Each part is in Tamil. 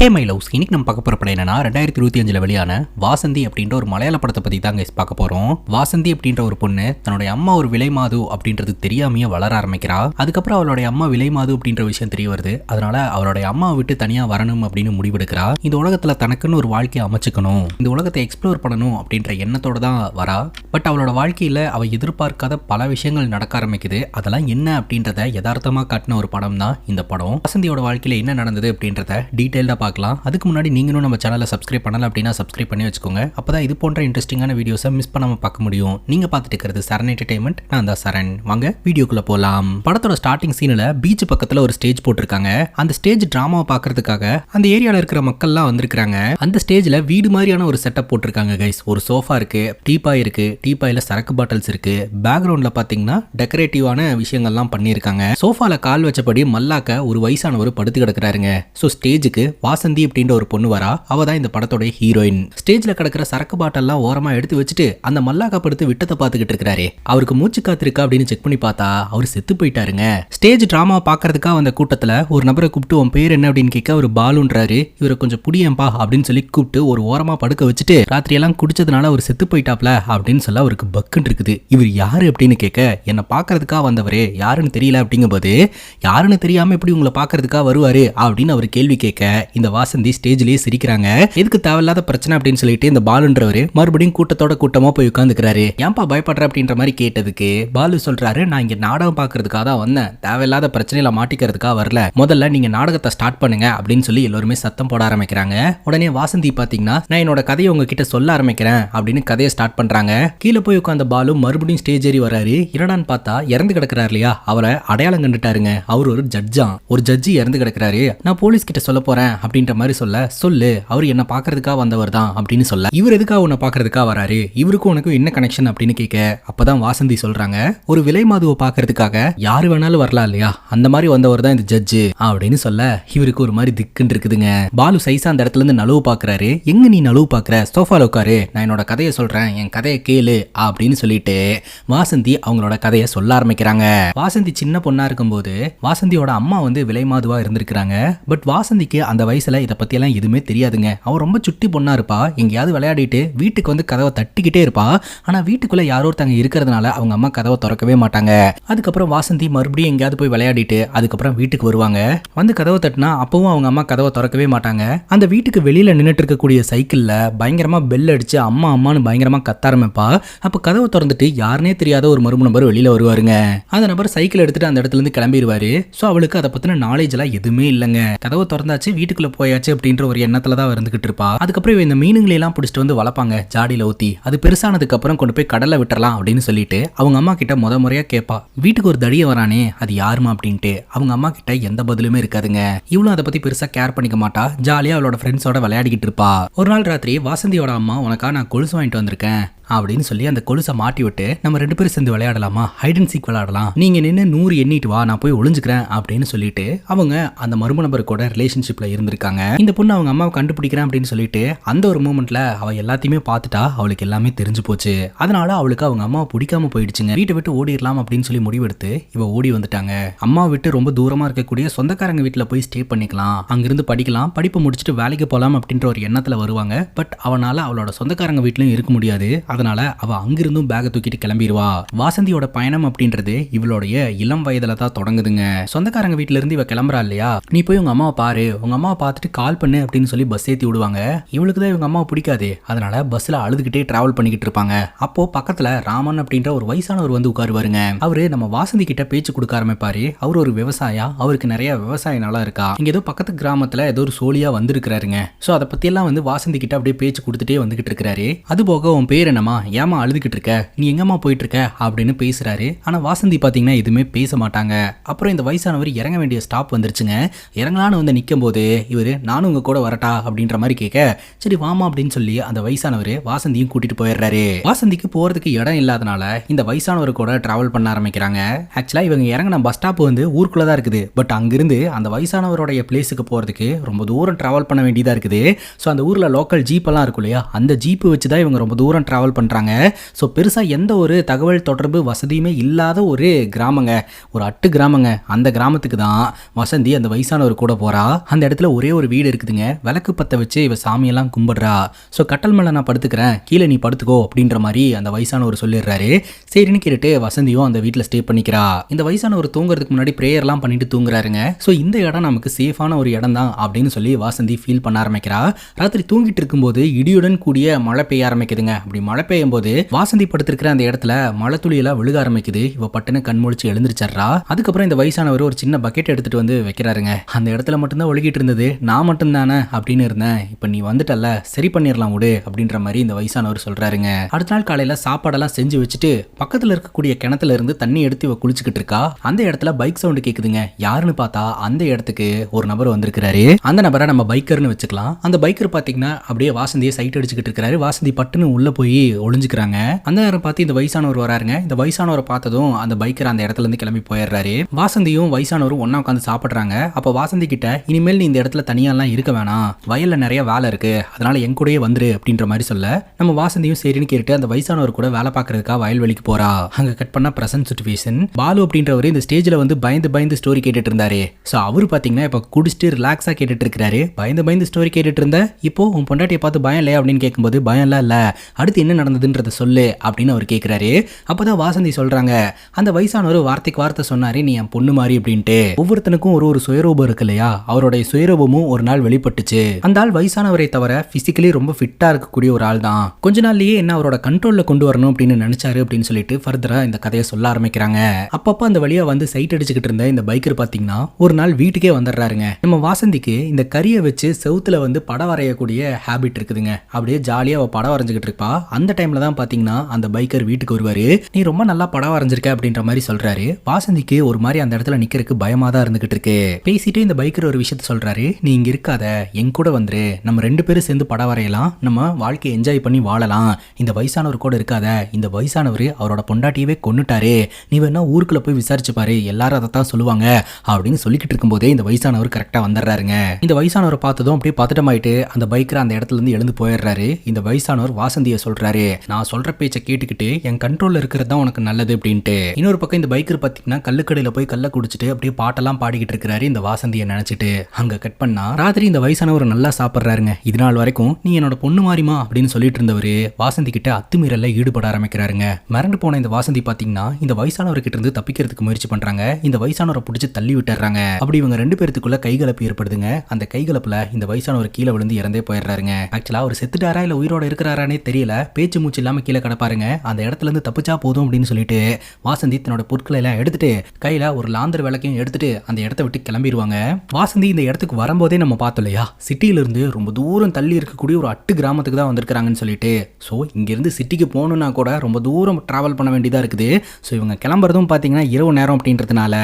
ஹே மை லவ்ஸ், இன்னைக்கு நம்ம பார்க்க போற படம் என்னன்னா 2025 வெளியான வாசந்தி அப்படின்ற ஒரு மலையாள படத்தை பத்தி தான் கைஸ் பார்க்க போறோம். வாசந்தி அப்படின்ற ஒரு பொண்ணு தன்னுடைய அம்மா ஒரு விலைமாது அப்படின்றது தெரியாமையே வளர ஆரம்பிக்கிறா. அதுக்கப்புறம் அவளுடைய அம்மா விலைமாது அப்படின்ற விஷயம் தெரிய வருது. அதனால அவளுடைய அம்மாவை விட்டு தனியா வரணும் அப்படின்னு முடிவெடுக்கிறா. இந்த உலகத்துல தனக்குன்னு ஒரு வாழ்க்கையை அமைச்சுக்கணும், இந்த உலகத்தை எக்ஸ்ப்ளோர் பண்ணணும் அப்படின்ற எண்ணத்தோட தான் வரா. பட் அவளோட வாழ்க்கையில அவ எதிர்பார்க்காத பல விஷயங்கள் நடக்க ஆரம்பிக்குது. அதெல்லாம் என்ன அப்படின்றத யதார்த்தமா காட்டின ஒரு படம் தான் இந்த படம். வாசந்தியோட வாழ்க்கையில என்ன நடந்தது அப்படின்றத டீடைல்டா பார்க்கலாம். அதுக்கு முன்னாடி நீங்களும் நம்ம சேனலை சப்ஸ்கிரைப் பண்ணல அப்படின்னா சப்ஸ்கிரைப் பண்ணி வச்சுக்கோங்க. அப்பதான் இது போன்ற இன்ட்ரெஸ்டிங்கான வீடியோஸை மிஸ் பண்ணாம பார்க்க முடியும். நீங்க பார்த்துட்டு இருக்கிறது சரண் என்டர்டைன்மெண்ட். நான் தான் சரண். வாங்க வீடியோக்குள்ள போலாம். படத்தோட ஸ்டார்டிங் சீன்ல பீச் பக்கத்துல ஒரு ஸ்டேஜ் போட்டிருக்காங்க. அந்த ஸ்டேஜ் டிராமாவை பார்க்கறதுக்காக அந்த ஏரியால இருக்கிற மக்கள்லாம் வந்திருக்காங்க. அந்த ஸ்டேஜ்ல வீடு மாதிரியான ஒரு செட்டப் போட்டிருக்காங்க கைஸ். ஒரு சோஃபா இருக்கு, டீபாய் இருக்கு, டீபாயில சரக்கு பாட்டில்ஸ் இருக்கு. பேக்ரவுண்ட்ல பாத்தீங்கன்னா டெக்கரேட்டிவான விஷயங்கள்லாம் பண்ணியிருக்காங்க. சோஃபால கால் வச்சபடி மல்லாக்க ஒரு வயசானவர் படுத்து கிடக்குறாருங்க. ஸோ ஸ்டேஜுக்கு வாசந்தி அப்படின்ற ஒரு பொண்ணு வரா. அவ தான் இந்த படத்தோட ஹீரோயின். ஸ்டேஜ்ல கிடக்கிற சரக்கு பாட்டெல்லாம் ஓரமா எடுத்து வச்சுட்டு அந்த மல்லாக்கா படுத்து விட்டத்தை பார்த்துக்கிட்டு இருக்காரு. அவருக்கு மூச்சு காத்திருக்கா அப்படின்னு செக் பண்ணி பார்த்தா அவர் செத்து போயிட்டாருங்க. ஸ்டேஜ் டிராமா பாக்குறதுக்காக வந்த கூட்டத்துல ஒரு நபரை கூப்பிட்டு உன் பேர் என்ன அப்படின்னு கேட்க அவர் பாலுன்றாரு. இவரை கொஞ்சம் புடியம்பா அப்படின்னு சொல்லி கூப்பிட்டு ஒரு ஓரமா படுக்க வச்சுட்டு ராத்திரி எல்லாம் குடிச்சதுனால அவர் செத்து போயிட்டாப்ல அப்படின்னு சொல்ல அவருக்கு பக்குன்னு இருக்குது. இவர் யாரு அப்படின்னு கேட்க என்ன பாக்குறதுக்காக வந்தவரே யாருன்னு தெரியல அப்படிங்கும்போது யாருன்னு தெரியாம எப்படி உங்களை பாக்குறதுக்காக வருவாரு அப்படின்னு அவர் கேள்வி கேட்க இந்த வாசந்தி ஸ்டேஜ்லயே சிரிக்கிறாங்க. எதுக்கு தேவையில்லாத பிரச்சனை அப்படின்னு சொல்லிட்டு இந்த பாலுன்றவரு மறுபடியும் கூட்டத்தோட கூட்டமா போய் உட்காந்துக்கிறாரு. ஏன்பா பயப்படுற அப்படின்ற மாதிரி கேட்டதுக்கு பாலு சொல்றாரு, நான் இங்க நாடகம் பாக்குறதுக்காக தான் வந்தேன், தேவையில்லாத பிரச்சனையில மாட்டிக்கிறதுக்காக வரல, முதல்ல நீங்க நாடகத்தை ஸ்டார்ட் பண்ணுங்க அப்படின்னு சொல்லி எல்லாருமே சத்தம் போட ஆரம்பிக்கிறாங்க. உடனே வாசந்தி பாத்தீங்கன்னா நான் என்னோட கதையை உங்ககிட்ட சொல்ல ஆரம்பிக்கிறேன் அப்படின்னு கதையை ஸ்டார்ட் பண்றாங்க. கீழே போய் உட்காந்த பாலு மறுபடியும் ஸ்டேஜ் ஏறி வராரு. என்னடான்னு பார்த்தா இறந்து கிடக்குறாரு இல்லையா, அவரை அடையாளம் கண்டுட்டாருங்க. அவர் ஒரு ஜட்ஜா, ஒரு ஜட்ஜி இறந்து கிடக்குறாரு. நான் போலீஸ் கிட்ட சொல்ல போறேன் அப்படின்ற மாதிரி சொல்லு, அவர் என்ன பாக்குறதுக்காக வந்தவர் தான் அப்படின்னு சொல்ல, இவர் எதுக்காக உன்னை பாக்குறதுக்காக வராரு, இவருக்கும் உனக்கும் என்ன கனெக்ஷன் அப்படின்னு கேட்க அப்பதான் வாசந்தி சொல்றாங்க, ஒரு விலை மாதுவை பாக்குறதுக்காக யாரு வேணாலும் வரலாம் இல்லையா, அந்த மாதிரி வந்தவர் தான் இந்த ஜட்ஜு அப்படின்னு சொல்ல இவருக்கு ஒரு மாதிரி திக்குன்னு இருக்குதுங்க. பாலு சைஸா அந்த இடத்துல இருந்து நழுவு பாக்குறாரு. எங்க நீ நழுவு பாக்குற, சோஃபால உட்காரு, நான் என்னோட கதையை சொல்றேன், என் கதையை கேளு அப்படின்னு சொல்லிட்டு வாசந்தி அவங்களோட கதையை சொல்ல ஆரம்பிக்கிறாங்க. வாசந்தி சின்ன பொண்ணா இருக்கும்போது வாசந்தியோட அம்மா வந்து விலை மாதுவா இருந்திருக்கிறாங்க. பட் வாசந்திக்கு அந்த வயசுல இதை பத்தி எல்லாம் எதுவுமே தெரியாதுங்க. அவ ரொம்ப சுட்டி பொண்ணா இருப்பா. எங்கேயாவது விளையாடிட்டு வீட்டுக்கு வந்து கதவை தட்டிக்கிட்டே இருப்பா. ஆனா வீட்டுக்குள்ள யாரோ ஒருத்தங்க இருக்கிறதுனால அவங்க அம்மா கதவை திறக்கவே மாட்டாங்க. அதுக்கப்புறம் வாசந்தி மறுபடியும் எங்கேயாவது போய் விளையாடிட்டு அதுக்கப்புறம் வீட்டுக்கு வருவாங்க. வந்து கதவை தட்டினா அப்பவும் அவங்க அம்மா கதவை திறக்கவே மாட்டாங்க. அந்த வீட்டுக்கு வெளியில நின்னுட்டு இருக்கக்கூடிய சைக்கிள்ல பயங்கரமா பெல் அடிச்சு அம்மா அம்மான்னு பயங்கரமா கத்த ஆரம்பிப்பா. அப்ப கதவை திறந்துட்டு யாருனே தெரியாத ஒரு மர்ம நபர் வெளியில வருவாருங்க. அந்த நபர் சைக்கிள் எடுத்துட்டு அந்த இடத்துல இருந்து கிளம்பிடுவாரு. சோ அவளுக்கு அதை பத்தின நாலேஜ் எல்லாம் எதுவுமே இல்லைங்க. கதவை திறந்தாச்சு, வீட்டுக்குள்ள போயாச்சு அப்படின்ற ஒரு எண்ணத்துல தான் இருந்துகிட்டு இருப்பா. அதுக்கப்புறம் இந்த மீனுங்களை எல்லாம் பிடிச்சிட்டு வந்து வளர்ப்பாங்க ஜாடியில ஊத்தி. அது பெருசானதுக்கு அப்புறம் கொண்டு போய் கடல்ல விட்டுறலாம் அப்படின்னு சொல்லிட்டு அவங்க அம்மா கிட்ட முறையா கேட்பா, வீட்டுக்கு ஒரு தடிய வரானே அது யாருமா அப்படின்ட்டு. அவங்க அம்மா கிட்ட எந்த பதிலுமே இருக்காதுங்க. இவளும் அதை பத்தி பெருசா கேர் பண்ணிக்க மாட்டா. ஜாலியா அவளோட ஃப்ரெண்ட்ஸோட விளையாடிக்கிட்டு இருப்பா. ஒரு நாள் ராத்திரி வாசந்தியோட அம்மா உனக்கா நான் கொலுசு வாங்கிட்டு வந்திருக்கேன் அப்படின்னு சொல்லி அந்த கொலுசை மாட்டி விட்டு நம்ம 2 பேரும் சேர்ந்து விளையாடலாமா, ஹைட் அண்ட் சீக் விளையாடலாம், நீங்க நின்று 100 எண்ணிட்டு வா, நான் போய் ஒளிஞ்சுக்கிறேன் அப்படின்னு சொல்லிட்டு அவங்க அந்த மர்ம நபர் கூட ரிலேஷன்ஷிப்ல இருந்திருக்காங்க. இந்த பொண்ணு அவங்க அம்மாவை கண்டுபிடிக்கிறேன் அப்படின்னு சொல்லிட்டு அந்த ஒரு மூமெண்ட்ல அவ எல்லாத்தையுமே பார்த்துட்டா. அவளுக்கு எல்லாமே தெரிஞ்சு போச்சு. அதனால அவளுக்கு அவங்க அம்மாவை பிடிக்காம போயிடுச்சுங்க. வீட்டை விட்டு ஓடிடலாம் அப்படின்னு சொல்லி முடிவெடுத்து இவ ஓடி வந்துட்டாங்க. அம்மா விட்டு ரொம்ப தூரமா இருக்கக்கூடிய சொந்தக்காரங்க வீட்டுல போய் ஸ்டே பண்ணிக்கலாம், அங்கிருந்து படிக்கலாம், படிப்பு முடிச்சுட்டு வேலைக்கு போலாம் அப்படின்ற ஒரு எண்ணத்துல வருவாங்க. பட் அவனால அவளோட சொந்தக்காரங்க வீட்லயும் இருக்க முடியாது. அதனால அவ அங்கிருந்தும் பேக தூக்கிட்டு கிளம்பிடுவா. வாசந்தியோட பயணம் அப்படின்றது இவளுடைய இளம் வயதுல தான் தொடங்குதுங்க. சொந்தக்காரங்க வீட்டுல இருந்து இவ கிளம்புறா இல்லையா, நீ போய் உங்க அம்மாவை பாரு, உங்க அம்மாவை பார்த்துட்டு கால் பண்ணு அப்படின்னு சொல்லி பஸ் ஏத்தி விடுவாங்க. இவளுக்கு தான் இவங்க அம்மாவை பிடிக்காது. அதனால பஸ்ல அழுதுகிட்டே டிராவல் பண்ணிக்கிட்டு இருப்பாங்க. அப்போ பக்கத்துல ராமன் அப்படின்ற ஒரு வயசானவர் வந்து உட்காருவாருங்க. அவரு நம்ம வாசந்தி கிட்ட பேச்சு கொடுக்க ஆரம்பிப்பாரு. அவர் ஒரு விவசாயா, அவருக்கு நிறைய விவசாய நிலம் இருக்கா. இங்க ஏதோ பக்கத்து கிராமத்துல ஏதோ ஒரு சோழியா வந்திருக்கிறாருங்க. சோ அதை பத்தி எல்லாம் வந்து வாசந்தி கிட்ட அப்படியே பேச்சு கொடுத்துட்டே வந்துகிட்டு இருக்காரு. அது போக உன் பேர் என்னமா, ஏமா அழுதுகிட்டு இருக்க, நீ எங்கம்மா போயிட்டு இருக்க அப்படின்னு பேசுறாரு. ஆனா வாசந்தி பாத்தீங்கன்னா எதுவுமே பேச மாட்டாங்க. அப்புறம் இந்த வயசானவர் இறங்க வேண்டிய ஸ்டாப் வந்துருச்சுங்க. இறங்கலான்னு வந்து நிற்கும் போது இவரு நானும் உங்க கூட வரட்டா அப்படின்ற மாதிரி கேட்க சரி வாமா அப்படின்னு சொல்லி அந்த வயசானவர் வாசந்தியும் கூட்டிட்டு போயிடுறாரு. வாசந்திக்கு போறதுக்கு இடம் இல்லாதனால இந்த வயசானவர் கூட டிராவல் பண்ண ஆரம்பிக்கிறாங்க. ஆக்சுவலா இவங்க இறங்கின பஸ் ஸ்டாப் வந்து ஊருக்குள்ளதான் இருக்குது. பட் அங்கிருந்து அந்த வயசானவருடைய பிளேஸுக்கு போறதுக்கு ரொம்ப தூரம் டிராவல் பண்ண வேண்டியதா இருக்குது. ஸோ அந்த ஊர்ல லோக்கல் ஜீப் எல்லாம் இருக்கும் இல்லையா, அந்த ஜீப் வச்சுதான் இவங்க ரொம்ப தூரம் டிராவல் டிராவல் பண்றாங்க. ஸோ பெருசா எந்த ஒரு தகவல் தொடர்பு வசதியுமே இல்லாத ஒரு கிராமங்க, ஒரு அட்டு கிராமங்க. அந்த கிராமத்துக்கு தான் வசந்தி அந்த வயசானவர் கூட போறா. அந்த இடத்துல ஒரே ஒரு வீடு இருக்குதுங்க. விளக்கு பத்த வச்சு இவ சாமியெல்லாம் கும்பிடுறா. ஸோ கட்டல் மேல நான் படுத்துக்கிறேன், கீழே நீ படுத்துக்கோ அப்படின்ற மாதிரி அந்த வயசானவர் சொல்லிடுறாரு. சரின்னு கேட்டுட்டு வசந்தியும் அந்த வீட்டில் ஸ்டே பண்ணிக்கிறா. இந்த வயசானவர் தூங்குறதுக்கு முன்னாடி ப்ரேயர்லாம் பண்ணிட்டு தூங்குறாருங்க. ஸோ இந்த இடம் நமக்கு சேஃபான ஒரு இடம் தான் அப்படின்னு சொல்லி வாசந்தி ஃபீல் பண்ண ஆரம்பிக்கிறா. ராத்திரி தூங்கிட்டு இருக்கும்போது இடியுடன் கூடிய மழை பெய்ய ஆரம்பிக்குதுங்க. அப்படி மழை பெய்யும் போது வாசந்தி படுத்திருக்கிற அந்த இடத்துல மழை துளியெல்லாம் விழுக ஆரம்பிக்குது. இவ பட்டுன்னு கண்முழிச்சு எழுந்திருச்சா. அதுக்கப்புறம் இந்த வயசானவர் ஒரு சின்ன பக்கெட் எடுத்துட்டு வந்து வைக்கிறாருங்க. அந்த இடத்துல மட்டும்தான் ஒழுகிட்டு இருந்தது, நான் மட்டும் தானே அப்படின்னு இருந்தேன், இப்ப நீ வந்துட்டல்ல, சரி பண்ணிடலாம் விடு அப்படின்ற மாதிரி இந்த வயசானவர் சொல்றாருங்க. அடுத்த நாள் காலையில சாப்பாடெல்லாம் செஞ்சு வச்சுட்டு பக்கத்துல இருக்கக்கூடிய கிணத்துல இருந்து தண்ணி எடுத்து இவ குளிச்சுக்கிட்டு இருக்கா. அந்த இடத்துல பைக் சவுண்ட் கேக்குதுங்க. யாருன்னு பார்த்தா அந்த இடத்துக்கு ஒரு நபர் வந்திருக்கிறாரு. அந்த நபரை நம்ம பைக்கர்னு வச்சுக்கலாம். அந்த பைக்கர் பாத்தீங்கன்னா அப்படியே வாசந்தியை சைட் அடிச்சுக்கிட்டு இருக்காரு. வாசந்தி பட்டுன்னு உள்ள போய் ஒளிஞ்சுக்கிறாங்க. அந்த நேரம் பார்த்து இந்த வயசானவர் வராருங்க. இந்த வயசானவரை பார்த்ததும் அந்த பைக்கர் அந்த இடத்துல இருந்து கிளம்பி போயிடுறாரு. வாசந்தியும் வயசானவரும் ஒன்னா உட்காந்து சாப்பிடுறாங்க. அப்ப வாசந்தி கிட்ட இனிமேல் நீ இந்த இடத்துல தனியாலாம் இருக்க வேணாம், வயல்ல நிறைய வேலை இருக்கு, அதனால என் கூடயே வந்துரு அப்படின்ற மாதிரி சொல்ல நம்ம வாசந்தியும் சரின்னு கேட்டு அந்த வயசானவர் கூட வேலை பார்க்கறதுக்காக வயல்வெளிக்கு போறா. அங்க கட் பண்ண பிரசன்ட் சிச்சுவேஷன். பாலு அப்படின்றவர் இந்த ஸ்டேஜ்ல வந்து பயந்து பயந்து ஸ்டோரி கேட்டுட்டு இருந்தாரு. சோ அவரு பாத்தீங்கன்னா இப்ப குடிச்சிட்டு ரிலாக்ஸா கேட்டுட்டு இருக்காரு. பயந்து பயந்து ஸ்டோரி கேட்டுட்டு இருந்த இப்போ உன் பொண்டாட்டியை பார்த்து பயம் இல்லையா அப்படின்னு கேட்கும்போது பயம் இல்ல, அடுத்து என்ன நடந்ததுன்றத சொல்லு அப்படின்னு அவர் கேட்கிறாரு. அப்பதான் வாசந்தி சொல்றாங்க, அந்த வயசானவர் வார்த்தைக்கு வார்த்தை சொன்னாரு, நீ என் பொண்ணு மாதிரி அப்படின்ட்டு. ஒவ்வொருத்தனுக்கும் ஒரு ஒரு சுயரூபம் இருக்கு இல்லையா, அவருடைய சுயரூபமும் ஒரு நாள் வெளிப்பட்டுச்சு. அந்த ஆள் வயசானவரை தவிர பிசிக்கலி ரொம்ப ஃபிட்டா இருக்கக்கூடிய ஒரு ஆள் தான். கொஞ்ச நாள்லயே என்ன அவரோட கண்ட்ரோல்ல கொண்டு வரணும் அப்படின்னு நினைச்சாரு அப்படின்னு சொல்லிட்டு ஃபர்தரா இந்த கதையை சொல்ல ஆரம்பிக்கிறாங்க. அப்பப்ப அந்த வழியா வந்து சைட் அடிச்சுக்கிட்டு இருந்த இந்த பைக்கர் பாத்தீங்கன்னா ஒரு நாள் வீட்டுக்கே வந்துடுறாருங்க. நம்ம வாசந்திக்கு இந்த கரியை வச்சு செவுத்துல வந்து படம் வரையக்கூடிய ஹேபிட் இருக்குதுங்க. அப்படியே ஜாலியா அவ படம் வரைஞ்சுக்கிட்டு இருப்பா. அந்த டைம்ல தான் பாத்தீங்கன்னா அந்த பைக்கர் வீட்டுக்கு வருவாரு. நீ ரொம்ப நல்லா படம் வரைஞ்சிருக்க அப்படின்ற மாதிரி சொல்றாரு. வாசந்திக்கு ஒரு மாதிரி அந்த இடத்துல நிக்கிறதுக்கு பயமா தான் இருந்துகிட்டு இருக்கு. பேசிட்டு இந்த பைக்கர் ஒரு விஷயத்த சொல்றாரு, நீ இங்க இருக்காத, என் கூட வந்துரு, நம்ம 2 பேரும் சேர்ந்து படம் வரையலாம், நம்ம வாழ்க்கையை என்ஜாய் பண்ணி வாழலாம், இந்த வயசானவர் கூட இருக்காத, இந்த வயசானவர் அவரோட பொண்டாட்டியவே கொன்னுட்டாரு, நீ வேணா ஊருக்குள்ள போய் விசாரிச்சு பாரு, எல்லாரும் அதை தான் சொல்லுவாங்க அப்படின்னு சொல்லிக்கிட்டு இருக்கும்போதே இந்த வயசானவர் கரெக்டா வந்துடுறாருங்க. இந்த வயசானவரை பார்த்ததும் அப்படியே பதட்டமாயிட்டு அந்த பைக்கர் அந்த இடத்துல இருந்து எழுந்து போயிடுறாரு. இந்த வயசானவர் வாசந்தியை சொல்றாரு, நான் சொல்ற பேச்சை கேட்டுக்கிட்டு என் கண்ட்ரோல்ல இருக்கிறது தான் உனக்கு நல்லது அப்படின்ட்டு. இன்னொரு பக்கம் இந்த பைக்கர் பாத்தீங்கன்னா கல்லுக்கடையில போய் கல்ல குடிச்சிட்டு அப்படியே பாட்டெல்லாம் பாடிக்கிட்டு இருக்கிறாரு இந்த வாசந்தியை நினைச்சிட்டு. அங்க கட் பண்ணா ராத்திரி இந்த வயசானவர் நல்லா சாப்பிடுறாருங்க. இது நாள் வரைக்கும் நீ என்னோட பொண்ணு மாறிமா அப்படின்னு சொல்லிட்டு இருந்தவரு வாசந்தி கிட்ட அத்துமீறல்ல ஈடுபட ஆரம்பிக்கிறாருங்க. மிரண்டு போன இந்த வாசந்தி பாத்தீங்கன்னா இந்த வயசானவர் கிட்ட இருந்து தப்பிக்கிறதுக்கு முயற்சி பண்றாங்க. இந்த வயசானவரை பிடிச்சி தள்ளி விட்டுறாங்க. அப்படி இவங்க 2 பேருக்குள்ள கைகலப்பு ஏற்படுதுங்க. அந்த கைகலப்புல இந்த வயசானவர் கீழே விழுந்து இறந்தே போயிடுறாருங்க. ஆக்சுவலா அவர் செத்துட்டாரா இல்ல உயிரோட இருக்கிறாரானே தெரியல. பேச்சு மூச்சு இல்லாம கீழே கிடப்பாருங்க. அந்த இடத்துல இருந்து தப்பிச்சா போதும் அப்படின்னு சொல்லிட்டு வாசந்தி தன்னோட பொருட்களை எல்லாம் எடுத்துட்டு கையில ஒரு லாந்தர் விளக்கையும் எடுத்துட்டு அந்த இடத்த விட்டு கிளம்பிடுவாங்க. வாசந்தி இந்த இடத்துக்கு வரும்போதே நம்ம பார்த்தோம் இல்லையா, சிட்டியில இருந்து ரொம்ப தூரம் தள்ளி இருக்கக்கூடிய ஒரு அட்டு கிராமத்துக்கு தான் வந்திருக்காங்கன்னு சொல்லிட்டு. ஸோ இங்கிருந்து சிட்டிக்கு போகணும்னா கூட ரொம்ப தூரம் டிராவல் பண்ண வேண்டியதா இருக்குது. ஸோ இவங்க கிளம்புறதும் பார்த்தீங்கன்னா இரவு நேரம் அப்படின்றதுனால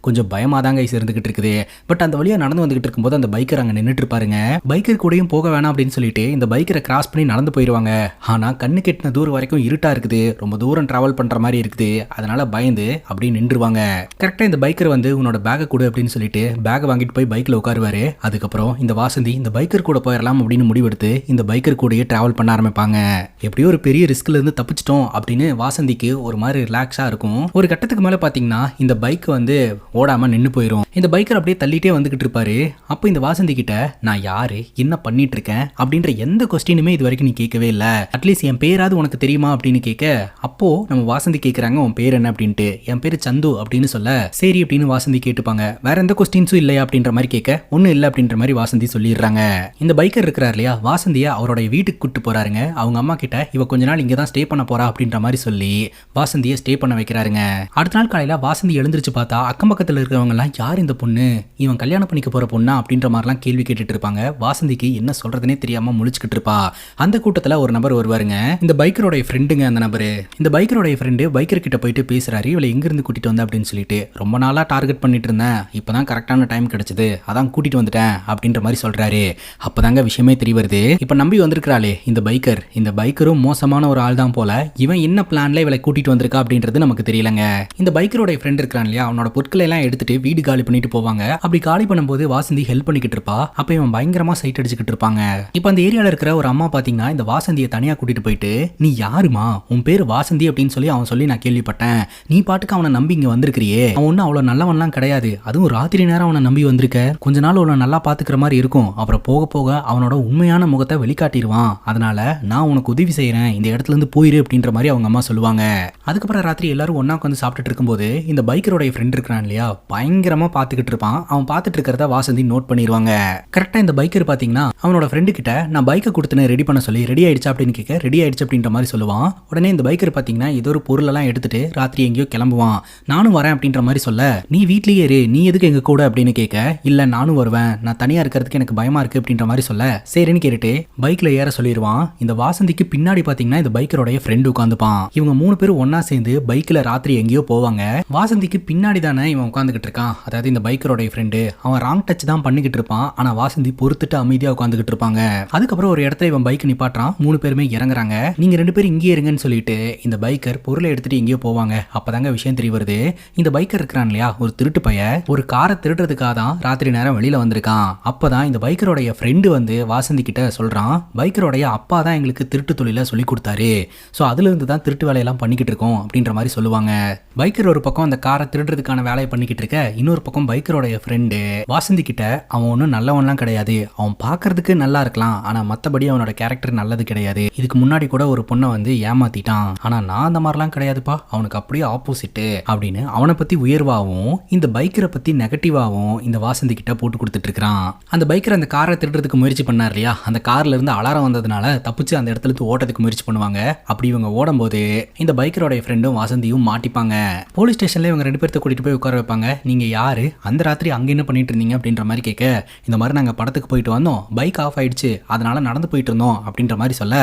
கொஞ்சம் பயமாக தாங்க இருந்துகிட்டு இருக்குது. பட் அந்த வழியா நடந்து வந்துகிட்டு இருக்கும்போது அந்த பைக்கர் அங்கே நின்றுட்டு இருப்பாருங்க. பைக்கர் கூடயும் போக வேணாம் அப்படின்னு சொல்லிட்டு இந்த பைக்கரை கிராஸ் பண்ணி நடந்து போயிடுவாங்க. ஆனா கண்ணு கெட்டின தூரம் வரைக்கும் இருட்டா இருக்குது, ரொம்ப தூரம் டிராவல் பண்ற மாதிரி இருக்குது. அதனால பயந்து அப்படியே நின்றுவாங்க. கரெக்டா இந்த பைக்கர் வந்து உன்னோட பேக்கை கொடு அப்படின்னு சொல்லிட்டு பேக்கை வாங்கிட்டு போய் பைக்ல உட்காருவாரு. அதுக்கப்புறம் இந்த வாசந்தி இந்த பைக்கர் கூட போயிடலாம் அப்படின்னு முடிவெடுத்து இந்த பைக்கர் கூடயே டிராவல் பண்ண ஆரம்பிப்பாங்க. எப்படியோ ஒரு பெரிய ரிஸ்க்ல இருந்து தப்பிச்சிட்டோம் அப்படின்னு வாசந்திக்கு ஒரு மாதிரி ரிலாக்ஸா இருக்கும். ஒரு கட்டத்துக்கு மேல பாத்தீங்கன்னா இந்த பைக் வந்து ஓடாம நின்னு போயிடும். இந்த பைக்கர் அப்படியே தள்ளிட்டே வந்துகிட்டு இருப்பாரு. அப்போ இந்த வாசந்தி கிட்ட நான் யாரு, என்ன பண்ணிட்டு இருக்கேன் அப்படின்ற எந்த கொஸ்டினுமே இது வரைக்கும் நீ கேட்கவே இல்லை, அட்லீஸ்ட் என் பேராது உனக்கு தெரியுமா அப்படின்னு கேட்க, அப்போ நம்ம வாசந்தி கேட்கறாங்க உன் பேர் என்ன அப்படின்ட்டு. என் பேரு சந்து அப்படின்னு சொல்ல சரி அப்படின்னு வாசந்தி கேட்டுப்பாங்க. வேற எந்த கொஸ்டின்ஸும் இல்லையா அப்படின்ற மாதிரி கேட்க ஒன்னும் இல்லை அப்படின்ற மாதிரி வாசந்தி சொல்லிடுறாங்க. இந்த பைக்கர் இருக்கிறார் இல்லையா, வாசந்தியை அவரோட வீட்டுக்கு கூட்டு போறாருங்க. அவங்க அம்மா கிட்ட இவ கொஞ்ச நாள் இங்க தான் ஸ்டே பண்ண போறா அப்படின்ற மாதிரி சொல்லி வாசந்தியை ஸ்டே பண்ண வைக்கிறாருங்க. அடுத்த நாள் காலையில வாசந்தி எழுந்திருச்சு பார்த்தா அக்கம் பக்கத்துல இருக்கிறவங்க எல்லாம் யார் இந்த பொண்ணு, இவன் கல்யாணம் பண்ணிக்க போற பொண்ணா அப்படின்ற மாதிரிலாம் கேள்வி கேட்டுட்டு இருப்பாங்க. வாசந்திக்கு என்ன சொல்றதுனே தெரியாம முழிச்சுக்கிட்டு இருப்பா. அந்த கூட்டத்துல ஒரு நபர் வருவாருங்க. இந்த பைக்கரோட ஃப்ரெண்டுங்க. அந்த நபரு இந்த பைக்கரோட ஃப்ரெண்டு பைக்கர் கிட்ட போயிட்டு பேசுறாரு, இவளை எங்க இருந்து கூட்டிட்டு வந்த அப்படின்னு சொல்லிட்டு. ரொம்ப நாளா டார்கெட் பண்ணிட்டு இருந்தேன், இப்பதான் கரெக்டான டைம் கிடைச்சது, அதான் கூட்டிட்டு வந்துட்டேன் அப்படின்ற மாதிரி சொல்றாரு. அப்பதாங்க விஷயமே தெரிய வருது. இப்ப நம்பி வந்திருக்கிறாளே இந்த பைக்கர், இந்த பைக்கரும் மோசமான ஒரு ஆள் தான் போல. இவன் என்ன பிளான்ல இவளை கூட்டிட்டு வந்திருக்கா அப்படின்றது நமக்கு தெரியலங்க. இந்த பைக்கரோட ஃப்ரெண்ட் இருக்கான் இல்லையா, அவனோட பொருட்களை எல்லாம் எடுத்துட்டு வீடு காலி பண்ணிட்டு போவாங்க. அப்படி காலி பண்ணும்போது வாசந்தி ஹெல்ப் பண்ணிக்கிட்டு இருப்பா. அப்ப இவன் பயங்கரமா சைட் அடிச்சுக்கிட்டு இருப்பாங்க. இப்ப அந்த ஏரியால இருக்கிற ஒரு அம்மா பாத்தீங்கன்னா இந்த வாசந்தியை தனியா கூட்டிட்டு போயிட்டு போயிட்டு, நீ யாருமா, உன் பேரு வாசந்தி அப்படின்னு சொல்லி நான் கேள்விப்பட்டேன், நீ பாட்டுக்கு அவனை நம்பி இங்க வந்திருக்கிறியே, அவன் ஒன்னும் அவ்வளவு நல்லவன்லாம் கிடையாது, அதுவும் ராத்திரி நேரம் அவனை நம்பி வந்திருக்க, கொஞ்ச நாள் அவனை நல்லா பாத்துக்கிற மாதிரி இருக்கும், அப்புறம் போக போக அவனோட உண்மையான முகத்தை வெளிக்காட்டிடுவான், அதனால நான் உனக்கு உதவி செய்யறேன், இந்த இடத்துல இருந்து போயிரு அப்படின்ற மாதிரி அவங்க அம்மா சொல்லுவாங்க. அதுக்கப்புறம் ராத்திரி எல்லாரும் ஒன்னா உட்காந்து சாப்பிட்டுட்டு இருக்கும்போது இந்த பைக்கரோட ஃப்ரெண்ட் இருக்கான் இல்லையா, பயங்கரமா பாத்துக்கிட்டு இருப்பான். அவன் பாத்துட்டு இருக்கிறத வாசந்தி நோட் பண்ணிடுவாங்க. கரெக்டா இந்த பைக்கர் பாத்தீங்கன்னா அவனோட ஃப்ரெண்டு கிட்ட நான் பைக்கை கொடுத்துனே ரெடி பண்ண சொல்லி, ரெடி ஆயிடுச்சா அப்படின்னு கேட்க, ரெடி ஆயிடுச்சு அப்படின்ற மாதிரி சொல்லுவான். உடனே இந்த பைக்கர் பாத்தீங்கன்னா ஏதோ ஒரு பொருள் எல்லாம் எடுத்துட்டு ராத்திரி எங்கேயோ கிளம்புவான். நானும் வரேன் அப்படின்ற மாதிரி சொல்ல, நீ வீட்லயே இரு, நீ எதுக்கு எங்க கூட அப்படின்னு கேட்க, இல்ல நானும் வருவேன், நான் தனியா இருக்கிறதுக்கு எனக்கு பயமா இருக்கு அப்படின்ற மாதிரி சொல்ல, சரின்னு கேட்டுட்டு பைக்ல ஏற சொல்லிடுவான். இந்த வாசந்திக்கு பின்னாடி பாத்தீங்கன்னா இந்த பைக்கரோட ஃப்ரெண்டு உட்காந்துப்பான். இவங்க 3 பேரும் ஒன்னா சேர்ந்து பைக்ல ராத்திரி எங்கேயோ போவாங்க. வாசந்திக்கு பின்னாடி தானே இவன் உட்காந்துக்கிட்டு இருக்கான், அதாவது இந்த பைக்கரோட ஃப்ரெண்டு. அவன் ராங் டச் தான் பண்ணிக்கிட்டு இருப்பான். ஆனா வாசந்தி பொறுத்துட்டு அமைதியா உட்காந்துக்கிட்டு இருப்பாங்க. அதுக்கப்புறம் ஒரு இடத்துல இவன் பைக் நிப்பாட்டுறான். 3 பேருமே இறங்குறாங்க. நீங்க 2 பேரும் இங்கே இருங்கன்னு சொல்லிட்டு இந்த பைக்கர் பொருளை எடுத்துட்டு எங்கேயோ போவாங்க. அப்பதாங்க விஷயம் தெரிய வருது, இந்த பைக்கர் இருக்கிறான் இல்லையா, ஒரு திருட்டு பைய ஒரு காரை திருடுறதுக்காக தான் ராத்திரி நேரம் வெளியில வந்திருக்கான். அப்பதான் இந்த பைக்கரோடைய ஃப்ரெண்டு வந்து வாசந்தி கிட்ட சொல்றான், பைக்கரோடைய அப்பா தான் எங்களுக்கு திருட்டு தொழில சொல்லி கொடுத்தாரு, ஸோ அதுல இருந்து தான் திருட்டு வேலையெல்லாம் பண்ணிக்கிட்டு இருக்கோம் அப்படின்ற மாதிரி சொல்லுவாங்க. பைக்கர் ஒரு பக்கம் அந்த காரை திருடுறதுக்கான வேலையை பண்ணிக்கிட்டு இருக்க, இன்னொரு பக்கம் பைக்கரோடைய ஃப்ரெண்டு வாசந்தி கிட்ட, அவன் ஒன்றும் நல்லவன்லாம் கிடையாது, அவன் பார்க்கறதுக்கு நல்லா இருக்கலாம், ஆனா மற்றபடி அவனோட கேரக்டர் நல்லது கிடையாது, இதுக்கு முன்னாடி கூட ஒரு பொண்ணை வந்து ஏமாத்திட்டான், ஆனா நான் அந்த மாதிரிலாம் கிடையாதுப்பா, அவனுக்கு அப்படியே ஆப்போசிட் அப்படின்னு அவனை பத்தி உயர்வாகவும் இந்த பைக்கரை பத்தி நெகட்டிவாகவும் இந்த வாசந்தி கிட்ட போட்டு கொடுத்துட்டு இருக்கான். அந்த பைக்கர் அந்த காரை திருடுறதுக்கு முயற்சி பண்ணார் இல்லையா, அந்த கார்ல இருந்து அலாரம் வந்ததுனால தப்பிச்சு அந்த இடத்துல இருந்து ஓட்டத்துக்கு முயற்சி பண்ணுவாங்க. அப்படி இவங்க ஓடும்போது இந்த பைக்கரோட ஃப்ரெண்டும் வாசந்தியும் மாட்டிப்பாங்க. போலீஸ் ஸ்டேஷன்ல இவங்க 2 பேர்த்த கூட்டிட்டு போய் உட்கார வைப்பாங்க. நீங்க யாரு, அந்த ராத்திரி அங்க என்ன பண்ணிட்டு இருந்தீங்க அப்படின்ற மாதிரி கேட்க, இந்த மாதிரி நாங்க படத்துக்கு போயிட்டு வந்தோம், பைக் ஆஃப் ஆயிடுச்சு, அதனால நடந்து போயிட்டு இருந்தோம் அப்படின்ற மாதிரி சொல்ல,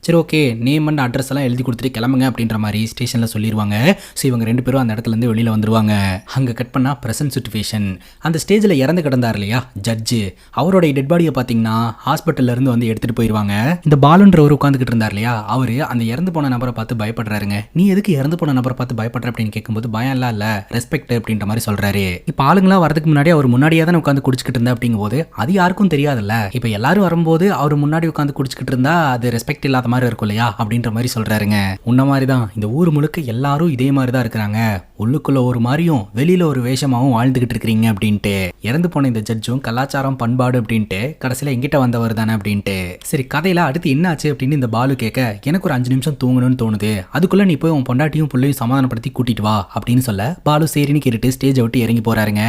சரி ஓகே நேம் அண்ட் அட்ரஸ் எல்லாம் எழுதி கொடுத்துட்டு கிளம்புங்க அப்படின்ற மாதிரி ஸ்டேஷன்ல சொல்லிடுவாங்க. ஸோ இவங்க 2 பேரும் அந்த இடத்துல இருந்து வெளியில வந்துருவாங்க. அங்க கட் பண்ணா பிரசன்ட் சிச்சுவேஷன். அந்த ஸ்டேஜ்ல இறந்து கிடந்தார் இல்லையா ஜட்ஜு, அவருடைய டெட் பாடியை பாத்தீங்கன்னா ஹாஸ்பிட்டல்ல இருந்து வந்து எடுத்துட்டு போயிருவாங்க. இந்த பாலுன்றவர் உட்காந்துக்கிட்டு இருந்தார் இல்லையா, அவரு அந்த இறந்து போன நபரை பார்த்து பயப்படுறாருங்க. நீ எதுக்கு இறந்து போன நபரை பார்த்து பயப்படுற அப்படின்னு கேட்கும்போது, பயம் எல்லாம் இல்ல, ரெஸ்பெக்ட் அப்படின்ற மாதிரி சொல்றாரு. இப்ப ஆளுங்களா வரதுக்கு முன்னாடி அவர் முன்னாடியே தான் உட்காந்து குடிச்சுக்கிட்டு இருந்தா அப்படிங்கும் போது அது யாருக்கும் தெரியாதுல்ல. இப்ப எல்லாரும் வரும்போது அவர் முன்னாடி உட்காந்து குடிச்சுக்கிட்டு இருந்தா அது ரெஸ்பெக்ட் இல்லாத மாதிரி இருக்கும் இல்லையா அப்படின்ற மாதிரி சொல்றாருங்க. உன்ன மாதிரி தான் இந்த ஊர் முழுக்க எல்லாரும் இதே மாதிரி தான் இருக்கிறாங்க, உள்ளுக்குள்ள ஒரு மாதிரியும் வெளியில ஒரு வேஷமாவும் வாழ்ந்துகிட்டு இருக்கிறீங்க அப்படின்ட்டு. இறந்து போன இந்த ஜட்ஜும் கலாச்சாரம் பண்பாடு அப்படின்ட்டு கடைசியில எங்கிட்ட வந்தவர் தானே அப்படின்ட்டு. சரி கதையில அடுத்து என்ன ஆச்சு அப்படின்னு இந்த பாலு கேட்க, எனக்கு ஒரு 5 நிமிஷம் தூங்கணும்னு தோணுது, அதுக்குள்ள நீ போய் உன் பொண்டாட்டியும் பிள்ளையும் சமாதானப்படுத்தி கூட்டிட்டு வா அப்படின்னு சொல்ல, பாலு சரின்னு கேட்டுட்டு ஸ்டேஜை விட்டு இறங்கி போறாருங்க.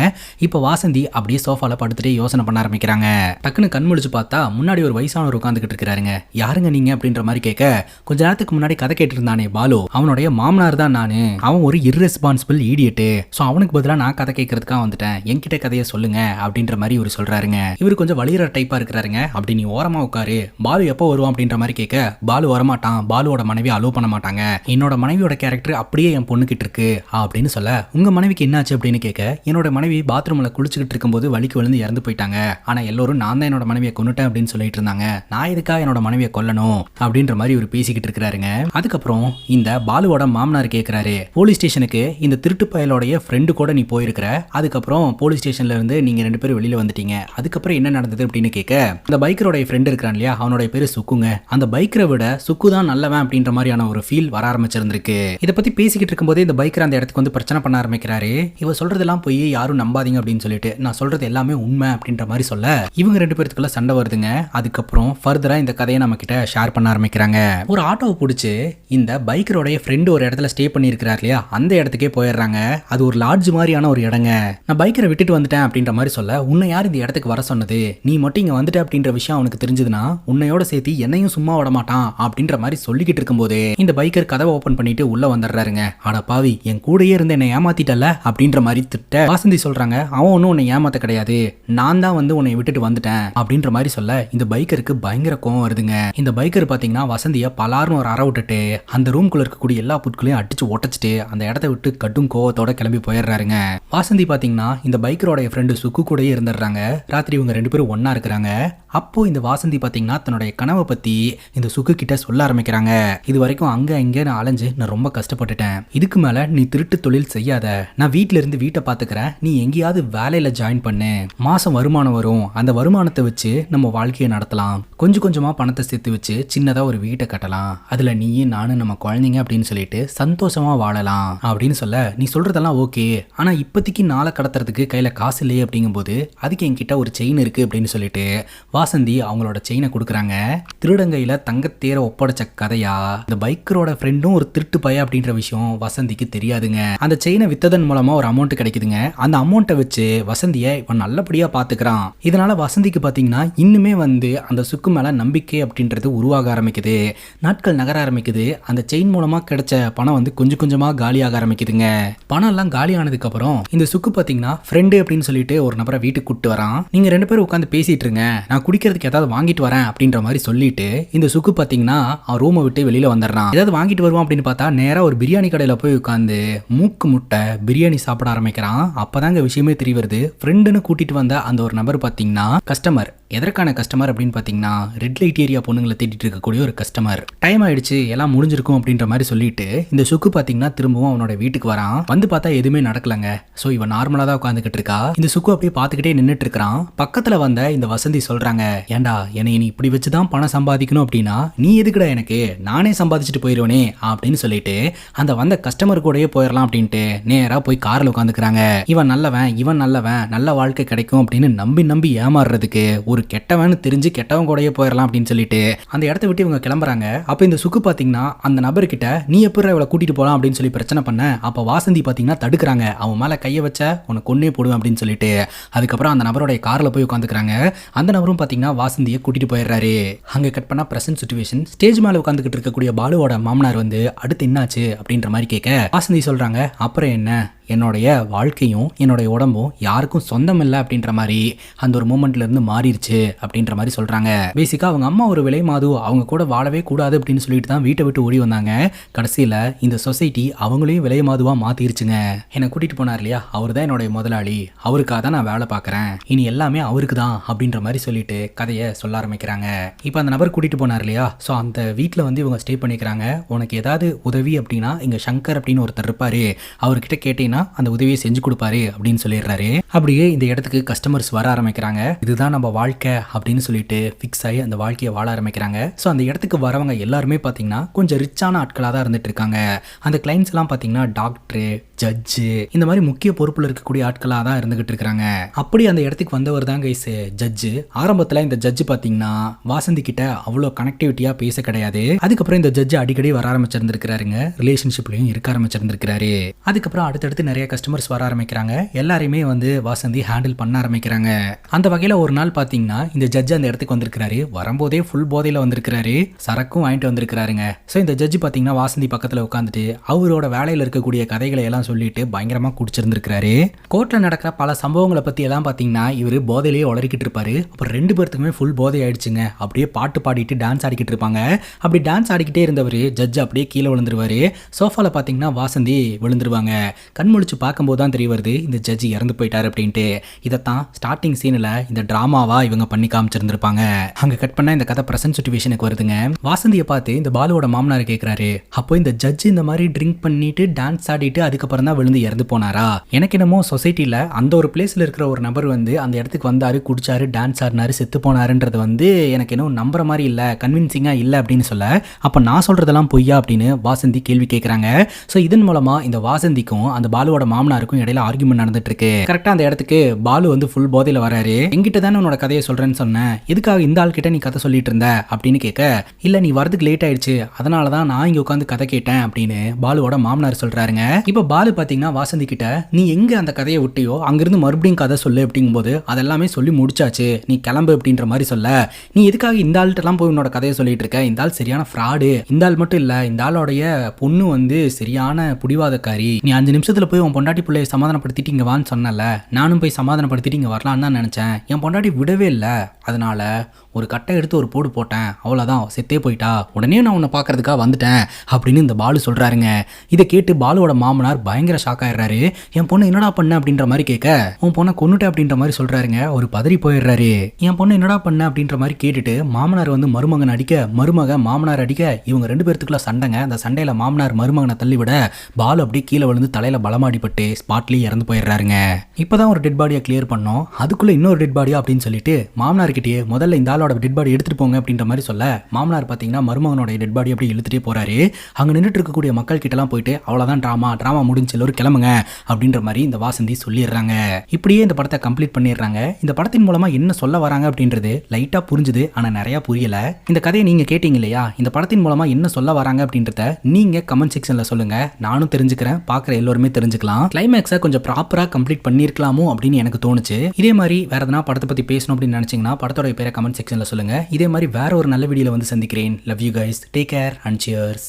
இப்ப வாசந்தி அப்படியே சோஃபால படுத்துட்டு யோசனை பண்ண ஆரம்பிக்கிறாங்க. டக்குன்னு கண் முழிச்சு பார்த்தா முன்னாடி ஒரு வயசானவர் உட்காந்துக்கிட்டு இருக்காருங்க. யாருங்க நீங்க அப்படின்ற மாதிரி கேட்க, கொஞ்ச நேரத்துக்கு முன்னாடி கதை கேட்டு இருந்தானே பாலு, அவனுடைய மாமனார் தான் நானு, அவன் ஒரு இர்ரெஸ்பான்சிபிள் ஈடியட்டு, ஸோ அவனுக்கு பதிலாக நான் கதை கேட்கறதுக்காக வந்துட்டேன், என்கிட்ட கதையை சொல்லுங்க அப்படின்ற மாதிரி இவர் சொல்றாருங்க. இவர் கொஞ்சம் வலியுற டைப்பா இருக்கிறாருங்க. அப்படி நீ ஓரமா உட்காரு, பாலு எப்போ வருவான் அப்படின்ற மாதிரி கேட்க, பாலு வரமாட்டான், பாலுவோட மனைவி அலோவ் பண்ண மாட்டாங்க, என்னோட மனைவியோட கேரக்டர் அப்படியே என் பொண்ணுகிட்டு இருக்கு அப்படின்னு சொல்ல, உங்க மனைவிக்கு என்னாச்சு அப்படின்னு கேட்க, என்னோட மனைவி பாத்ரூம்ல குளிச்சுக்கிட்டு இருக்கும்போது வலிக்கு விழுந்து இறந்து போயிட்டாங்க, ஆனா எல்லாரும் நான் தான் என்னோட மனைவியை கொன்னுட்டேன் அப்படின்னு சொல்லிட்டு இருந்தாங்க, நான் எதுக்காக என்னோட மனைவியை கொல்லணும் அப்படின்ற மாதிரி இவர் பேசிக்கிட்டு இருக்கிறாருங்க. அதுக்கப்புறம் இந்த பாலுவோட மாமனார் கேட்கிறாரு, போலீஸ் ஸ்டேஷனுக்கு இந்த திருட்டு பயலோடைய ஃப்ரெண்டு கூட நீ போயிருக்கிற, அதுக்கப்புறம் போலீஸ் ஸ்டேஷன்ல இருந்து நீங்க 2 பேரும் வெளியில வந்துட்டீங்க, அதுக்கப்புறம் என்ன நடந்தது அப்படின்னு கேட்க, இந்த பைக்கரோட ஃப்ரெண்ட் இருக்கான் இல்லையா, அவனோட பேரு சுக்குங்க, அந்த பைக்கரை விட சுக்கு தான் நல்லவன் அப்படின்ற மாதிரியான ஒரு ஃபீல் வர ஆரம்பிச்சிருந்திருக்கு. இதை பத்தி பேசிக்கிட்டு இருக்கும்போதே இந்த பைக்கர் அந்த இடத்துக்கு வந்து பிரச்சனை பண்ண ஆரம்பிக்கிறாரு. இவ சொல்றதெல்லாம் போய் யாரும் நம்பாதீங்க அப்படின்னு சொல்லிட்டு, நான் சொல்றது எல்லாமே உண்மை அப்படின்ற மாதிரி சொல்ல, இவங்க 2 பேருக்குள்ள சண்டை வருதுங்க. அதுக்கப்புறம் ஃபர்தரா இந்த கதையை நம்ம கிட்ட ஷேர் பண்ண ஆரம்பிக்கிறாங்க. ஒரு ஆட்டோவை பிடிச்சி இந்த பைக்கரோட ஃப்ரெண்டு ஒரு இடத்துல ஸ்டே பண்ணி இருக்கிறார் இல்லையா, அந்த இடத்துக்கே போயிடுறாங்க. அது ஒரு லாட்ஜ் மாதிரியான ஒரு இடங்க. நான் பைக்கரை விட்டுட்டு வந்துட்டேன் அப்படின்ற மாதிரி சொல்ல, உன்னை யார் இந்த இடத்துக்கு வர சொன்னது, நீ மட்டும் இங்க வந்துட்ட அப்படின்ற விஷயம் அவனுக்கு தெரிஞ்சதுன்னா உன்னையோட சேர்த்து என்னையும் சும்மா விட மாட்டான் அப்படின்ற மாதிரி சொல்லிக்கிட்டு இருக்கும்போது இந்த பைக்கர் கதவை ஓபன் பண்ணிட்டு உள்ள வந்துடுறாருங்க. ஆனா பாவி, என் கூடயே இருந்து என்னை ஏமாத்திட்டல அப்படின்ற மாதிரி திட்ட வாசந்தி சொல்றாங்க, அவன் ஒன்னும் உன்னை ஏமாத்த கிடையாது, நான் தான் வந்து உன்னை விட்டுட்டு வந்துட்டேன் அப்படின்ற மாதிரி சொல்ல, இந்த பைக்கருக்கு பயங்கர கோவம் வருதுங்க. இந்த பைக்கர் பாத்தீங்கன்னா வசந்திய பலாருன்னு ஒரு அற விட்டுட்டு அந்த ரூம்குள்ள இருக்கக்கூடிய எல்லா பொருட்களையும் அடிச்சு உடைச்சிட்டு அந்த இடத்த விட்டு கட்டும் கோவத்தோட கிளம்பி போயிடுறாருங்க. வாசந்தி பாத்தீங்கன்னா இந்த பைக்கரோட ஃப்ரெண்டு சுக்கு கூடயே இருந்துடுறாங்க. ராத்திரி இவங்க 2 பேரும் ஒன்னா இருக்கிறாங்க. அப்போ இந்த வாசந்தி பாத்தீங்கன்னா தன்னுடைய கனவை பத்தி இந்த சுக்கு கிட்ட சொல்ல ஆரம்பிக்கிறாங்க. இது வரைக்கும் அங்க இங்க நான் அலைஞ்சு நான் ரொம்ப கஷ்டப்பட்டுட்டேன். இதுக்கு மேல நீ திருட்டு தொழில் செய்யாத. நான் வீட்ல இருந்து வீட்டை பாத்துக்கிறேன். நீ எங்கேயாவது வேலையில ஜாயின் பண்ணு. மாசம் வருமானம் வரும். அந்த வருமானத்தை வச்சு நம்ம வாழ்க்கையை நடத்தலாம். கொஞ்சம் கொஞ்சமா பணத்தை சேர்த்து வச்சு சின்னதா ஒரு வீட்டை கட்டலாம். அதுல நீயும் நானும் நம்ம குழந்தைங்க அப்படின்னு சொல்லிட்டு சந்தோஷமா வாழலாம் அப்படின்னு சொல்ல, நீ சொல்றதெல்லாம் ஓகே, ஆனா இப்போதைக்கு நாளை கடத்துறதுக்கு கையில காசு இல்லையே அப்படிங்கும்போது அதுக்கு என்கிட்ட ஒரு செயின் இருக்கு அப்படின்னு சொல்லிட்டு வாசந்தி அவங்களோட செயினை கொடுக்குறாங்க. திருடங்கையில தங்கத்தேர ஒப்படைச்ச கதையா இந்த பைக்கரோட ஃப்ரெண்டும் ஒரு திருட்டு பைய அப்படின்ற விஷயம் வசந்திக்கு தெரியாதுங்க. அந்த செயினை வித்ததன் மூலமா ஒரு அமௌண்ட் கிடைக்குதுங்க. அந்த அமௌண்ட்டை வச்சு வசந்தியை இவன் நல்லபடியா பாத்துக்கிறான். இதனால வசந்திக்கு பாத்தீங்கன்னா இன்னுமே அந்த சுக்கு மேல நம்பிக்கை அப்படின்றது உருவாக ஆரம்பிக்குது. நாட்கள் நகர ஆரம்பிக்குது. அந்த செயின் மூலமா கிடைச்ச பணம் கொஞ்சம் கொஞ்சமா காலியாக ஆரம்பிக்குதுங்க. பணம் எல்லாம் காலி ஆனதுக்கு அப்புறம் இந்த சுக்கு பாத்தீங்கன்னா ஃப்ரெண்டு அப்படின்னு சொல்லிட்டு ஒரு நபரை வீட்டுக்கு கூட்டு வரான். நீங்க 2 பேரும் உட்காந்து பேசிட்டு இருங்க, நான் குடிக்கிறதுக்கு ஏதாவது வாங்கிட்டு வரேன் அப்படின்ற மாதிரி சொல்லிட்டு இந்த சுக்கு பாத்தீங்கன்னா அவன் ரூமை விட்டு வெளியில வந்துடுறான். ஏதாவது வாங்கிட்டு வருவான் அப்படின்னு பார்த்தா நேரா ஒரு பிரியாணி கடையில போய் உட்காந்து மூக்கு முட்டை பிரியாணி சாப்பிட ஆரம்பிக்கிறான். அப்பதாங்க விஷயமே தெரிய வருது. ஃப்ரெண்டுன்னு கூட்டிட்டு வந்த அந்த ஒரு நபர் பாத்தீங்கன்னா கஸ்டமர். எதற்கான கஸ்டமர் அப்படின்னு பாத்தீங்கன்னா ரெட் லைட் ஏரியா பொண்ணுங்களை தேடிட்டு இருக்கக்கூடிய ஒரு கஸ்டமர். டைம் ஆயிடுச்சு, எல்லாம் முடிஞ்சிருக்கும் அப்படின்ற மாதிரி சொல்லிட்டு இந்த சுக்கு பாத்தீங்கன்னா திரும்பவும் அவனோட வீட்டுக்கு வரான். பார்த்தா எதுவுமே நடக்கலங்க. சோ இவன் நார்மலா தான் உட்காந்துக்கிட்டு இருக்கா. இந்த சுக்கு அப்படியே பார்த்துக்கிட்டே நின்றுட்டு இருக்கிறான். பக்கத்துல வந்த இந்த வசந்தி சொல்றாங்க, ஏண்டா என்னை நீ இப்படி வச்சுதான் பணம் சம்பாதிக்கணும் அப்படின்னா நீ எதுக்குடா எனக்கு, நானே சம்பாதிச்சுட்டு போயிடுவேனே அப்படின்னு சொல்லிட்டு அந்த வந்த கஸ்டமர் கூடயே போயிடலாம் அப்படின்ட்டு நேரா போய் கார்ல உட்காந்துக்கிறாங்க. இவன் நல்லவன் நல்ல வாழ்க்கை கிடைக்கும் அப்படின்னு நம்பி ஏமாறுறதுக்கு ஒரு கெட்டவன் தெரிஞ்சு கெட்டவன் கூடயே போயிடலாம் அப்படின்னு சொல்லிட்டு அந்த இடத்த விட்டு இவங்க கிளம்புறாங்க. அப்ப இந்த சுக்கு பாத்தீங்கன்னா அந்த நபர்கிட்ட நீ எப்படி இவளை கூட்டிட்டு போலாம் அப்படின்னு சொல்லி பிரச்சனை பண்ண, அப்ப வாசந்தி பாத்தீங்கன்னா தடுக்கிறாங்க. அவன் மேல கையை வச்ச உன்னை கொன்னே போடுவேன் அப்படின்னு சொல்லிட்டு அதுக்கப்புறம் அந்த நபரோட கார்ல போய் உட்காந்துக்கிறாங்க. அந்த நபரும் பாத்தீங்கன்னா வாசந்தியை கூட்டிட்டு போயிடுறாரு. அங்க கட் பண்ணா பிரசன்ட் சிச்சுவேஷன். ஸ்டேஜ் மேல உட்காந்துக்கிட்டு இருக்கக்கூடிய பாலுவோட மாமனார் அடுத்து என்னாச்சு அப்படின்ற மாதிரி கேட்க வாசந்தி சொல்றாங்க, அப்புறம் என்ன, என்னுடைய வாழ்க்கையும் என்னுடைய உடம்பும் யாருக்கும் சொந்தம் இல்லை அப்படின்ற மாதிரி அந்த ஒரு மூமெண்ட்ல இருந்து மாறிடுச்சு அப்படின்ற மாதிரி சொல்றாங்க. பேசிக்கா அவங்க அம்மா ஒரு விலை மாது, அவங்க கூட வாழவே கூடாது அப்படின்னு சொல்லிட்டு தான் வீட்டை விட்டு ஓடி வந்தாங்க. கடைசியில இந்த சொசைட்டி அவங்களையும் விலை மாதுவா மாத்திருச்சுங்க. என்னை கூட்டிட்டு போனார் இல்லையா, அவர் தான் என்னுடைய முதலாளி, அவருக்காக தான் நான் வேலை பார்க்கறேன், இனி எல்லாமே அவருக்கு தான் அப்படின்ற மாதிரி சொல்லிட்டு கதையை சொல்ல ஆரம்பிக்கிறாங்க. இப்போ அந்த நபர் கூட்டிட்டு போனார் இல்லையா, ஸோ அந்த வீட்டில் இவங்க ஸ்டே பண்ணிக்கிறாங்க. உனக்கு ஏதாவது உதவி அப்படின்னா இங்க சங்கர் அப்படின்னு ஒருத்தர் இருப்பாரு, அவர்கிட்ட கேட்டீங்கன்னா அந்த உதவியை செஞ்சு கொடுப்பாரு அப்படின்னு சொல்லிடுறாரு. அப்படியே இந்த இடத்துக்கு கஸ்டமர்ஸ் வர ஆரம்பிக்கிறாங்க. இதுதான் நம்ம வாழ்க்கை அப்படின்னு சொல்லிட்டு ஃபிக்ஸ் ஆகி அந்த வாழ்க்கையை வாழ ஆரம்பிக்கிறாங்க. ஸோ அந்த இடத்துக்கு வரவங்க எல்லாருமே பார்த்தீங்கன்னா கொஞ்சம் ரிச்சான ஆட்களாக தான் இருந்துட்டு இருக்காங்க. அந்த கிளைண்ட்ஸ் எல்லாம் பார்த்தீங்கன்னா டாக்டரு, ஜட்ஜு, இந்த மாதிரி முக்கிய பொறுப்புல இருக்கக்கூடிய ஆட்களாக தான் இருந்துகிட்டு இருக்காங்க. அப்படி அந்த இடத்துக்கு வந்தவர் தான் கைஸ் ஜட்ஜு. ஆரம்பத்தில் இந்த ஜட்ஜு பார்த்தீங்கன்னா வாசந்தி கிட்ட அவ்வளோ கனெக்டிவிட்டியா பேச கிடையாது. அதுக்கப்புறம் இந்த ஜட்ஜு அடிக்கடி வர ஆரம்பிச்சிருந்திருக்கிறாருங்க. ரிலேஷன்ஷிப்லையும் இருக்க ஆரம்பிச்சிருந்திருக்கிறாரு. அதுக்கப்புறம் அடுத்தடுத்து நிறைய கஸ்டமர்ஸ் வர ஆரம்பிக்கிறாங்க. எல்லாரையுமே வாசந்தி ஹேண்டில் பண்ண ஆரம்பிக்கிறாங்க. அந்த வகையில ஒரு நாள் பாத்தீங்கன்னா இந்த ஜட்ஜ் அந்த இடத்துக்கு வந்திருக்காரு. வரும்போதே ஃபுல் போதையில வந்திருக்காரு. சரக்கும் வாங்கிட்டு வந்திருக்காருங்க. ஸோ இந்த ஜட்ஜ் பாத்தீங்கன்னா வாசந்தி பக்கத்துல உட்காந்துட்டு அவரோட வேலையில இருக்கக்கூடிய கதைகளை எல்லாம் சொல்லிட்டு பயங்கரமா குடிச்சிருந்திருக்காரு. கோர்ட்ல நடக்கிற பல சம்பவங்களை பத்தி எல்லாம் பாத்தீங்கன்னா இவரு போதையிலேயே உளறிக்கிட்டு இருப்பாரு. அப்புறம் 2 பேருக்குமே ஃபுல் போதை ஆயிடுச்சுங்க. அப்படியே பாட்டு பாடிட்டு டான்ஸ் ஆடிக்கிட்டு இருப்பாங்க. அப்படி டான்ஸ் ஆடிக்கிட்டே இருந்தவர் ஜட்ஜ் அப்படியே கீழே விழுந்துருவாரு. சோஃபால பாத்தீங்கன்னா வாசந்தி விழுந்துருவாங்க. கண் முழிச்சு பார்க்கும்போது தான் தெரிய வருது இந்த ஜட்ஜ் இறந்து போயிட்டாரு அப்படின்ட்டு. இதைத்தான் ஸ்டார்டிங் சீனில் இந்த டிராமாவா இவங்க பண்ணி காமிச்சிருந்திருப்பாங்க. அங்க கட் பண்ணா இந்த கதை பிரசன்ட் சிச்சுவேஷனுக்கு வருதுங்க. வாசந்தியை பார்த்து இந்த பாலுவோட மாமனார் கேட்கிறாரு, அப்போ இந்த ஜட்ஜ் இந்த மாதிரி ட்ரிங்க் பண்ணிட்டு டான்ஸ் ஆடிட்டு அதுக்கப்புறம் தான் விழுந்து இறந்து போனாரா? எனக்கு என்னமோ சொசைட்டில அந்த ஒரு பிளேஸ்ல இருக்கிற ஒரு நபர் அந்த இடத்துக்கு வந்தாரு, குடிச்சாரு, டான்ஸ் ஆடினாரு, செத்து போனாருன்றது எனக்கு என்ன நம்புற மாதிரி இல்ல, கன்வின்சிங்கா இல்ல அப்படின்னு சொல்ல, அப்ப நான் சொல்றதெல்லாம் பொய்யா அப்படின்னு வாசந்தி கேள்வி கேட்கறாங்க. ஸோ இதன் மூலமா இந்த வாசந்திக்கும் அந்த பாலுவோட மாமனாருக்கும் இடையில ஆர்குமெண்ட் நடந்துட்டு இருக்கு. கரெக்டா அந்த இடத்துக்கு பாலு ஃபுல் போதையில வராரு. என்கிட்ட தானே உன்னோட கதையை சொல்றேன்னு சொன்னேன், எதுக்காக இந்த ஆள் கிட்ட நீ கதை சொல்லிட்டு இருந்த அப்படின்னு கேட்க, இல்ல நீ வரதுக்கு லேட் ஆயிடுச்சு, அதனாலதான் நான் இங்க உட்காந்து கதை கேட்டேன் அப்படின்னு பாலுவோட மாமனார் சொல்றாருங்க. இப்ப பாலு பாத்தீங்கன்னா வாசந்தி கிட்ட நீ எங்க அந்த கதையை விட்டியோ அங்கிருந்து மறுபடியும் கதை சொல்லு அப்படிங்கும் போது அதெல்லாமே சொல்லி முடிச்சாச்சு, நீ கிளம்பு அப்படின்ற மாதிரி சொல்ல, நீ எதுக்காக இந்த ஆள்கிட்ட எல்லாம் போய் உன்னோட கதையை சொல்லிட்டு இருக்க, இந்த ஆள் சரியான ஃப்ராடு, இந்த ஆள் மட்டும் இல்ல இந்த ஆளோடைய பொண்ணு சரியான புடிவாதக்காரி, நீ 5 நிமிஷத்துல போய் உன் பொண்டாட்டி பிள்ளைய சமாதானப்படுத்திட்டு இங்க வான்னு சொன்னல, நானும் போய் சமாதானப்படுத்திட்டு இங்க வரலான்னு தான் நினைச்சேன், என் பொண்டாட்டி விடவே இல்லை, அதனால ஒரு கட்டை எடுத்து ஒரு போடு போட்டேன், அவ்வளோதான், செத்தே போயிட்டா, உடனே நான் உன்னை பார்க்கறதுக்காக வந்துட்டேன் அப்படின்னு இந்த பாலு சொல்கிறாருங்க. இதை கேட்டு பாலுவோட மாமனார் பயங்கர ஷாக் ஆயிடுறாரு. என் பொண்ணு என்னடா பண்ண அப்படின்ற மாதிரி கேட்க, உன் பொண்ணை கொன்னுட்டேன் அப்படின்ற மாதிரி சொல்கிறாருங்க. ஒரு பதறி போயிடுறாரு. என் பொண்ணு என்னடா பண்ண அப்படின்ற மாதிரி கேட்டுட்டு மாமனார் வந்து மருமகன் அடிக்க, மருமக மாமனார் அடிக்க, இவங்க 2 பேர்த்துக்குள்ள சண்டைங்க. அந்த சண்டையில் மாமனார் மருமகனை தள்ளிவிட பாலு அப்படியே கீழே விழுந்து தலையில் பலமாடிப்பட்டு ஸ்பாட்லேயே இறந்து போயிடுறாருங்க. இப்போதான் ஒரு டெட் பாடியை கிளியர் பண்ணோம், அதுக்குள்ளே இன்னொரு டெட் பாடியா அப்படின்னு சொல்லிட்டு மாமனார்கிட்டயே முதல்ல இந்த ஆளோட டெட் பாடி எடுத்துட்டு போங்க அப்படின்ற மாதிரி சொல்ல, மாமனார் பார்த்தீங்கன்னா மருமகனோட டெட் பாடி அப்படி இழுத்துட்டே போறாரு. அங்கே நின்றுட்டு இருக்கக்கூடிய மக்கள் கிட்டலாம் போயிட்டு அவ்வளோதான், ட்ராமா முடிஞ்சு எல்லோரும் கிளம்புங்க அப்படின்ற மாதிரி இந்த வாசந்தி சொல்லிடுறாங்க. இப்படியே இந்த படத்தை கம்ப்ளீட் பண்ணிடுறாங்க. இந்த படத்தின் மூலமா என்ன சொல்ல வராங்க அப்படின்றது லைட்டா புரிஞ்சுது, ஆனால் நிறைய புரியல. இந்த கதையை நீங்க கேட்டீங்க இல்லையா, இந்த படத்தின் மூலமா என்ன சொல்ல வராங்க அப்படின்றத நீங்க கமெண்ட் செக்ஷன்ல சொல்லுங்க, நானும் தெரிஞ்சுக்கிறேன், பார்க்குற எல்லோருமே தெரிஞ்சுக்கலாம். கிளைமேக்ஸை கொஞ்சம் ப்ராப்பரா கம்ப்ளீட் பண்ணிருக்கலாமோ அப்படின்னு எனக்கு தோணுச்சு. இதே மாதிரி வேற எதனா படத்தை பத்தி பேசணும் அப்படின்னு நினைச்சீங்கன்னா படத்தோட பேரை கமெண்ட் செக்ஷன்ல சொல்லுங்க. இதே மாதிரி வேற ஒரு நல்ல வீடியோல வந்து சந்திக்கிறேன். Love you guys, take care and cheers.